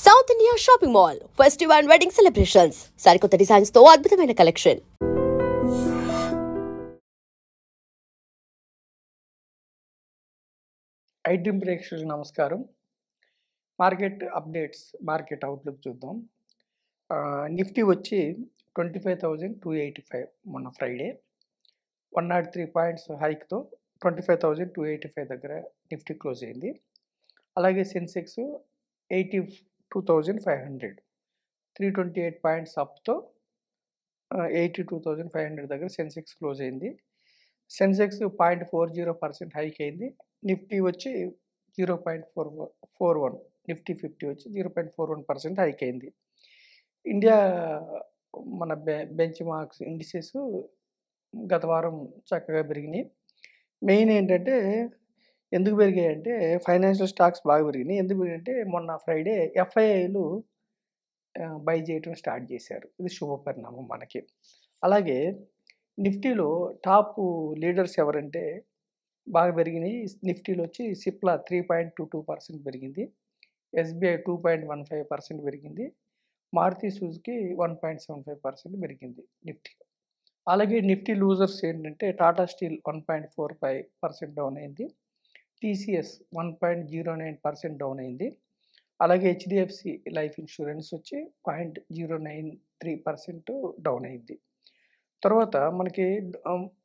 South India shopping mall festive and wedding celebrations సరికొత్త designs తో అద్భుతమైన కలెక్షన్. ఐడ్రీమ్ ప్రేక్షకులకు నమస్కారం. మార్కెట్ అప్డేట్స్, మార్కెట్ అవుట్లుక్ చూద్దాం. నిఫ్టీ వచ్చి 25,285 మొన్న ఫ్రైడే 103 పాయింట్స్ హైక్తో 25,285 దగ్గర నిఫ్టీ క్లోజ్ అయింది. అలాగే సెన్సెక్స్ 82,500 328 పాయింట్స్ అప్తో 82,500 దగ్గర సెన్సెక్స్ క్లోజ్ అయింది. సెన్సెక్స్ 0.40% హైక్ అయింది. నిఫ్టీ వచ్చి 0.41, నిఫ్టీ 50 వచ్చి 0.41% హైక్ అయింది. ఇండియా మన బెంచ్ మార్క్స్ ఇండిసెస్ గత వారం చక్కగా పెరిగినాయి. మెయిన్ ఏంటంటే ఎందుకు పెరిగాయంటే ఫైనాన్షియల్ స్టాక్స్ బాగా పెరిగినాయి. ఎందుకు పెరిగాయంటే మొన్న ఫ్రైడే ఎఫ్ఐఐలు బై చేయటం స్టార్ట్ చేశారు. ఇది శుభపరిణామం మనకి. అలాగే నిఫ్టీలో టాప్ లీడర్స్ ఎవరంటే బాగా పెరిగినాయి. నిఫ్టీలో వచ్చి సిప్లా 3.22% పెరిగింది, ఎస్బీఐ 2.15% పెరిగింది, మారుతి సుజుకి 1.75% పెరిగింది నిఫ్టీ. అలాగే నిఫ్టీ లూజర్స్ ఏంటంటే టాటా స్టీల్ 1.45% డౌన్ అయింది, టీసీఎస్ 1.09% డౌన్ అయింది. అలాగే హెచ్డిఎఫ్సి లైఫ్ ఇన్సూరెన్స్ వచ్చి 0.093% డౌన్ అయింది. తర్వాత మనకి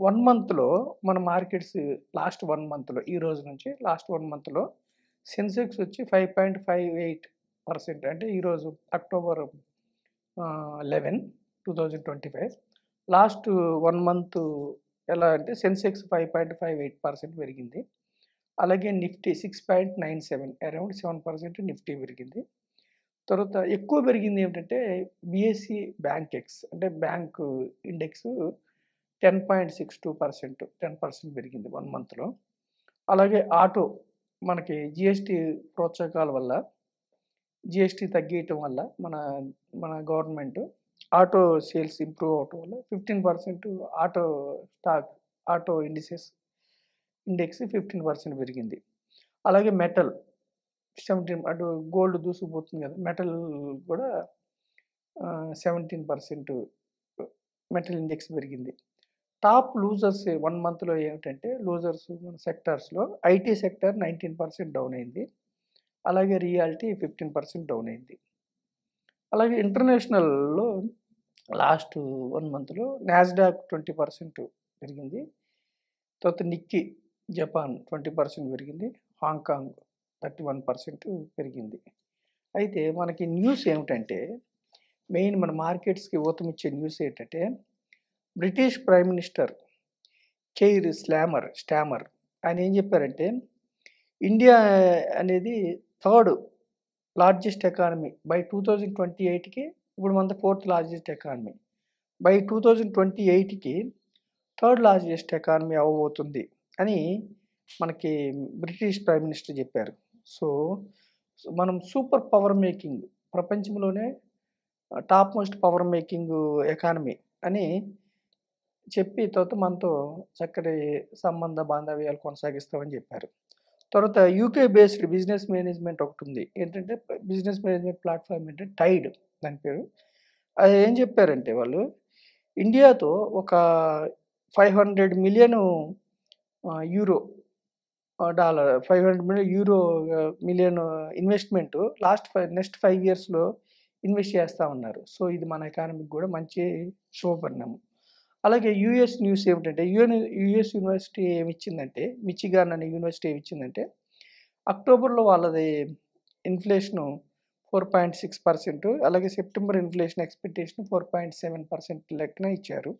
1 మంత్లో మన మార్కెట్స్ లాస్ట్ 1 మంత్లో ఈ రోజు నుంచి లాస్ట్ 1 మంత్లో సెన్సెక్స్ వచ్చి 5.58%, అంటే ఈరోజు అక్టోబర్ 11, 2025 లాస్ట్ 1 మంత్ ఎలా అంటే సెన్సెక్స్ 5.58% పెరిగింది. అలాగే నిఫ్టీ 6.97, అరౌండ్ 7% నిఫ్టీ పెరిగింది. తర్వాత ఎక్కువ పెరిగింది ఏమిటంటే బిఎస్సి బ్యాంక్ ఎక్స్, అంటే బ్యాంక్ ఇండెక్స్ 10.62%, 10% పెరిగింది 1 మంత్లో. అలాగే ఆటో మనకి జిఎస్టీ ప్రోత్సాహకాల వల్ల, జిఎస్టీ తగ్గించడం వల్ల మన గవర్నమెంట్ ఆటో సేల్స్ ఇంప్రూవ్ అవటం వల్ల 15% ఆటో ఇండెక్స్ 15% పెరిగింది. అలాగే మెటల్ 17, అటు గోల్డ్ దూసుకుపోతుంది కదా, మెటల్ కూడా 17% మెటల్ ఇండెక్స్ పెరిగింది. టాప్ లూజర్స్ 1 మంత్లో ఏమిటంటే లూజర్స్ మన సెక్టార్స్లో ఐటీ సెక్టర్ 19% డౌన్ అయింది. అలాగే రియాలిటీ 15% డౌన్ అయింది. అలాగే ఇంటర్నేషనల్లో లాస్ట్ 1 మంత్లో నాస్డాక్ 20% పెరిగింది. తర్వాత నిక్కీ జపాన్ 20% పెరిగింది, హాంకాంగ్ 31% పెరిగింది. అయితే మనకి న్యూస్ ఏమిటంటే మెయిన్ మన మార్కెట్స్కి ఊతమిచ్చే న్యూస్ ఏంటంటే British prime minister care stammer ఆయన ఏం చెప్పారంటే ఇండియా అనేది 3rd లార్జెస్ట్ ఎకానమీ బై 2028కి, ఇప్పుడు మన 4th లార్జెస్ట్ ఎకానమీ, బై 2028కి 3rd లార్జెస్ట్ ఎకానమీ అవ్వబోతుంది అని మనకి బ్రిటిష్ ప్రైమ్ మినిస్టర్ చెప్పారు. సో మనం సూపర్ పవర్ మేకింగ్, ప్రపంచంలోనే top most power making economy అని చెప్పి తర్వాత మనతో చక్కటి సంబంధ బాంధవ్యాలు కొనసాగిస్తామని చెప్పారు. తర్వాత యూకే బేస్డ్ బిజినెస్ మేనేజ్మెంట్ ఒకటి ఉంది. ఏంటంటే బిజినెస్ మేనేజ్మెంట్ ప్లాట్ఫామ్ అంటే టైడ్ దాని పేరు. అది ఏం చెప్పారంటే వాళ్ళు ఇండియాతో ఒక 500 million euro dollar 500 million investment next 5 ఇయర్స్లో ఇన్వెస్ట్ చేస్తూ ఉన్నారు. సో ఇది మన ఎకానమీకి కూడా మంచి శుభపరిణామం. అలాగే యూఎస్ న్యూస్ ఏమిటంటే యూఎస్ యూనివర్సిటీ ఏమిచ్చిందంటే, మిచిగాన్ అనే యూనివర్సిటీ ఏమిచ్చిందంటే అక్టోబర్లో వాళ్ళది ఇన్ఫ్లేషన్ 4.6%, అలాగే సెప్టెంబర్ ఇన్ఫ్లేషన్ ఎక్స్పెక్టేషన్ 4.7% లెక్కన ఇచ్చారు.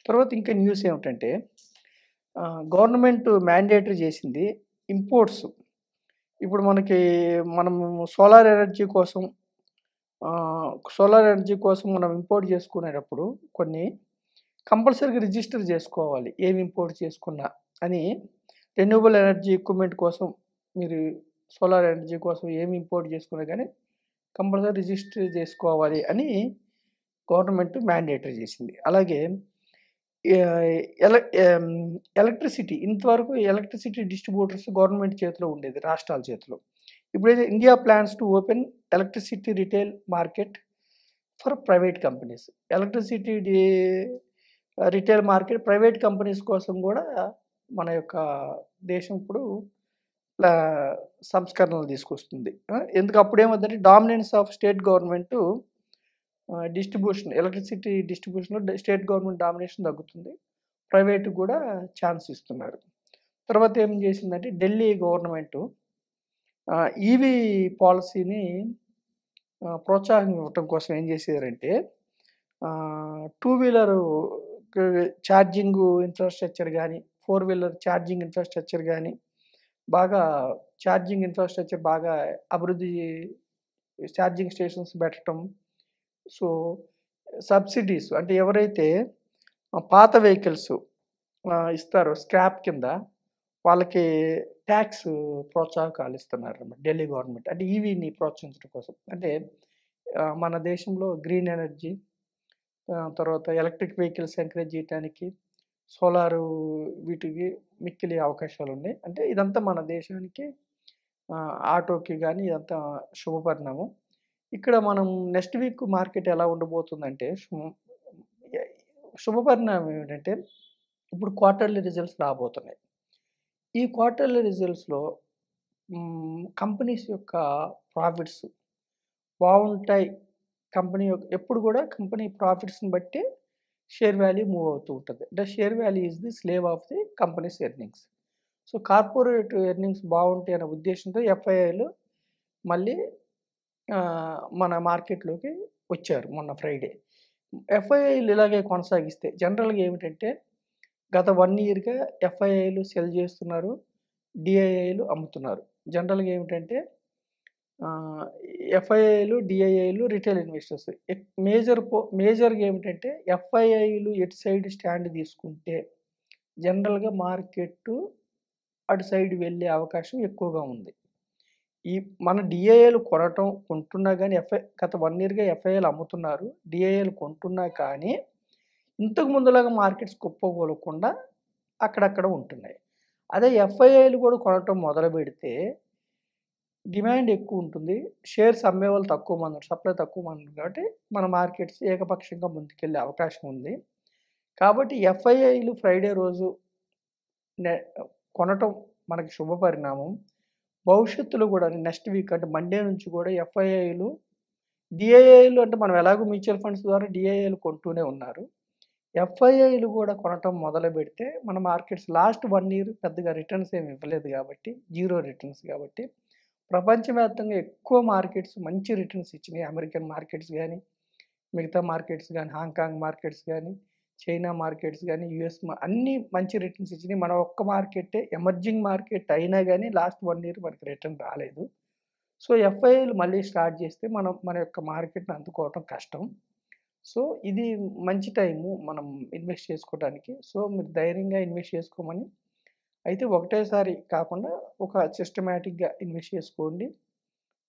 తర్వాత ఇంకా న్యూస్ ఏమిటంటే గవర్నమెంట్ మ్యాండేటరీ చేసింది ఇంపోర్ట్స్. ఇప్పుడు మనం సోలార్ ఎనర్జీ కోసం మనం ఇంపోర్ట్ చేసుకునేటప్పుడు కొన్ని కంపల్సరీగా రిజిస్టర్ చేసుకోవాలి, ఏమి ఇంపోర్ట్ చేసుకున్నా అని. రెన్యూవబుల్ ఎనర్జీ ఎక్విప్మెంట్ కోసం, మీరు సోలార్ ఎనర్జీ కోసం ఏమి ఇంపోర్ట్ చేసుకున్నా కానీ కంపల్సరీ రిజిస్టర్ చేసుకోవాలి అని గవర్నమెంట్ మ్యాండేటరీ చేసింది. అలాగే ఎలక్ట్రిసిటీ, ఇంతవరకు ఎలక్ట్రిసిటీ డిస్ట్రిబ్యూటర్స్ గవర్నమెంట్ చేతిలో ఉండేది, రాష్ట్రాల చేతిలో. ఇప్పుడైతే India plans to open electricity retail market for private companies. Electricity retail market private companies కోసం కూడా మన యొక్క దేశం ఇప్పుడు సంస్కరణలు తీసుకొస్తుంది. ఎందుకు అప్పుడేమవుతుందంటే dominance of state government distribution, electricity డిస్ట్రిబ్యూషన్లో స్టేట్ గవర్నమెంట్ డామినేషన్ తగ్గుతుంది, ప్రైవేట్ కూడా ఛాన్స్ ఇస్తున్నారు. తర్వాత ఏం చేసిందంటే ఢిల్లీ గవర్నమెంట్ ఈవీ పాలసీని ప్రోత్సాహం ఇవ్వటం కోసం ఏం చేశారంటే టూ వీలర్ ఛార్జింగ్ ఇన్ఫ్రాస్ట్రక్చర్ కానీ, ఫోర్ వీలర్ ఛార్జింగ్ ఇన్ఫ్రాస్ట్రక్చర్ కానీ బాగా బాగా అభివృద్ధి, ఛార్జింగ్ స్టేషన్స్ పెట్టడం. సో సబ్సిడీస్ అంటే ఎవరైతే పాత వెహికల్స్ ఇస్తారో స్క్రాప్ కింద వాళ్ళకి ట్యాక్స్ ప్రోత్సాహకాలు ఇస్తున్నారు అన్నమాట ఢిల్లీ గవర్నమెంట్. అంటే ఈవీని ప్రోత్సహించడం కోసం. అంటే మన దేశంలో గ్రీన్ ఎనర్జీ, తర్వాత ఎలక్ట్రిక్ వెహికల్స్ ఎంకరేజ్ చేయడానికి, సోలారు వీటికి మిక్కిలి అవకాశాలు ఉన్నాయి. అంటే ఇదంతా మన దేశానికి ఆటోకి కానీ ఇదంతా శుభపరిణామం. ఇక్కడ మనం నెక్స్ట్ వీక్ మార్కెట్ ఎలా ఉండబోతుందంటే శుభపరిణామం ఏమిటంటే ఇప్పుడు క్వార్టర్లీ రిజల్ట్స్ రాబోతున్నాయి. ఈ క్వార్టర్లీ రిజల్ట్స్లో కంపెనీస్ యొక్క ప్రాఫిట్స్ బాగుంటాయి. కంపెనీ ఎప్పుడు కూడా కంపెనీ ప్రాఫిట్స్ని బట్టి షేర్ వాల్యూ మూవ్ అవుతూ ఉంటుంది. అంటే share value is the slave of the companies earnings. So corporate earnings బాగుంటాయి అనే ఉద్దేశంతో ఎఫ్ఐఐలు మళ్ళీ మన మార్కెట్లోకి వచ్చారు మొన్న ఫ్రైడే. ఎఫ్ఐఐలు ఇలాగే కొనసాగిస్తే జనరల్గా ఏమిటంటే గత 1 ఇయర్గా ఎఫ్ఐఐలు సెల్ చేస్తున్నారు, డిఐఐలు అమ్ముతున్నారు. జనరల్గా ఏమిటంటే ఎఫ్ఐఐలు, డిఐఐలు రిటైల్ ఇన్వెస్టర్స్ మేజర్గా ఏమిటంటే ఎఫ్ఐఐలు ఎటు సైడ్ స్టాండ్ తీసుకుంటే జనరల్గా మార్కెట్ అటు సైడ్ వెళ్ళే అవకాశం ఎక్కువగా ఉంది. ఈ మన డిఐఐలు కొంటున్నా కానీ గత 1 ఇయర్గా ఎఫ్ఐఐలు అమ్ముతున్నారు, డిఐఐలు కొంటున్నా కానీ ఇంతకు ముందులాగా మార్కెట్స్ కుప్పకూలకుండా అక్కడక్కడ ఉంటున్నాయి. అదే ఎఫ్ఐఐలు కూడా కొనటం మొదలు పెడితే డిమాండ్ ఎక్కువ ఉంటుంది, షేర్స్ అమ్మే వాళ్ళు తక్కువ మంది ఉన్నారు, సప్లై తక్కువ మంది ఉంది. కాబట్టి మన మార్కెట్స్ ఏకపక్షంగా ముందుకెళ్ళే అవకాశం ఉంది. కాబట్టి ఎఫ్ఐఐలు ఫ్రైడే రోజు కొనటం మనకి శుభపరిణామం. భవిష్యత్తులో కూడా నెక్స్ట్ వీక్ అంటే మండే నుంచి కూడా ఎఫ్ఐఐలు, డిఐఐలు అంటే మనం ఎలాగో మ్యూచువల్ ఫండ్స్ ద్వారా డిఐఐలు కొంటూనే ఉన్నారు, ఎఫ్ఐఐలు కూడా కొనటం మొదలు పెడితే మన మార్కెట్స్ లాస్ట్ 1 ఇయర్ పెద్దగా రిటర్న్స్ ఏమి ఇవ్వలేదు కాబట్టి, జీరో రిటర్న్స్ కాబట్టి ప్రపంచవ్యాప్తంగా ఎక్కువ మార్కెట్స్ మంచి రిటర్న్స్ ఇచ్చినాయి. అమెరికన్ మార్కెట్స్ కానీ, మిగతా మార్కెట్స్ కానీ, హాంకాంగ్ మార్కెట్స్ కానీ, చైనా మార్కెట్స్ కానీ, యుఎస్ అన్నీ మంచి రిటర్న్స్ ఇచ్చినాయి. మన ఒక్క మార్కెట్టే ఎమర్జింగ్ మార్కెట్ అయినా కానీ లాస్ట్ 1 ఇయర్ మనకి రిటర్న్ రాలేదు. సో ఎఫ్ఐఐలు మళ్ళీ స్టార్ట్ చేస్తే మన యొక్క మార్కెట్ని అందుకోవటం కష్టం. సో ఇది మంచి టైము మనం ఇన్వెస్ట్ చేసుకోవడానికి. సో మీరు ధైర్యంగా ఇన్వెస్ట్ చేసుకోమని, అయితే ఒకటేసారి కాకుండా ఒక సిస్టమేటిక్గా ఇన్వెస్ట్ చేసుకోండి,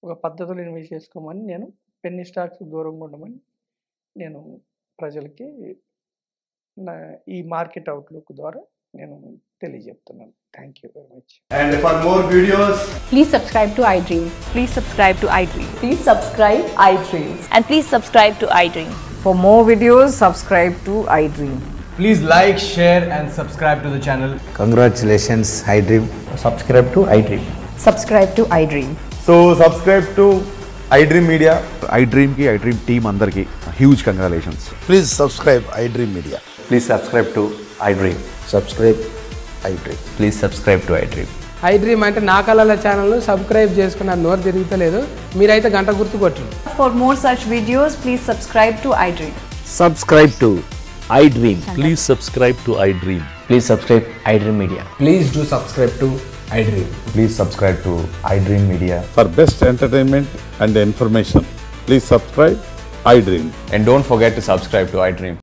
ఒక పద్ధతిలో ఇన్వెస్ట్ చేసుకోమని నేను పెన్నీ స్టాక్స్ దూరంగా ఉండమని నేను ప్రజలకి ఈ మార్కెట్ అవుట్లుక్ ద్వారా నేను తెలియజేస్తున్నాను. Thank you very much. And for more videos, please subscribe to iDream. Please subscribe to iDream. Please subscribe iDream. And please subscribe to iDream. For more videos, subscribe to iDream. please like, share and subscribe to the channel. Congratulations, iDream. Subscribe to iDream. Subscribe to iDream. So subscribe to iDream Media. iDream ki iDream team andarki huge congratulations. Please subscribe iDream Media. Please subscribe to iDream. Subscribe iDream. Please subscribe to iDream. iDream అంటే నా కళల channel subscribe చేసుకున్న నోరు తిరుగుతలేదు, మీరైతే గంట గుర్తు కొట్టండి. For more such videos, please subscribe to iDream. Subscribe to iDream. Please subscribe to iDream. Please subscribe iDream Media. Please do subscribe to iDream. Please subscribe to iDream Media. For best entertainment and information, please subscribe iDream. And don't forget to subscribe to iDream.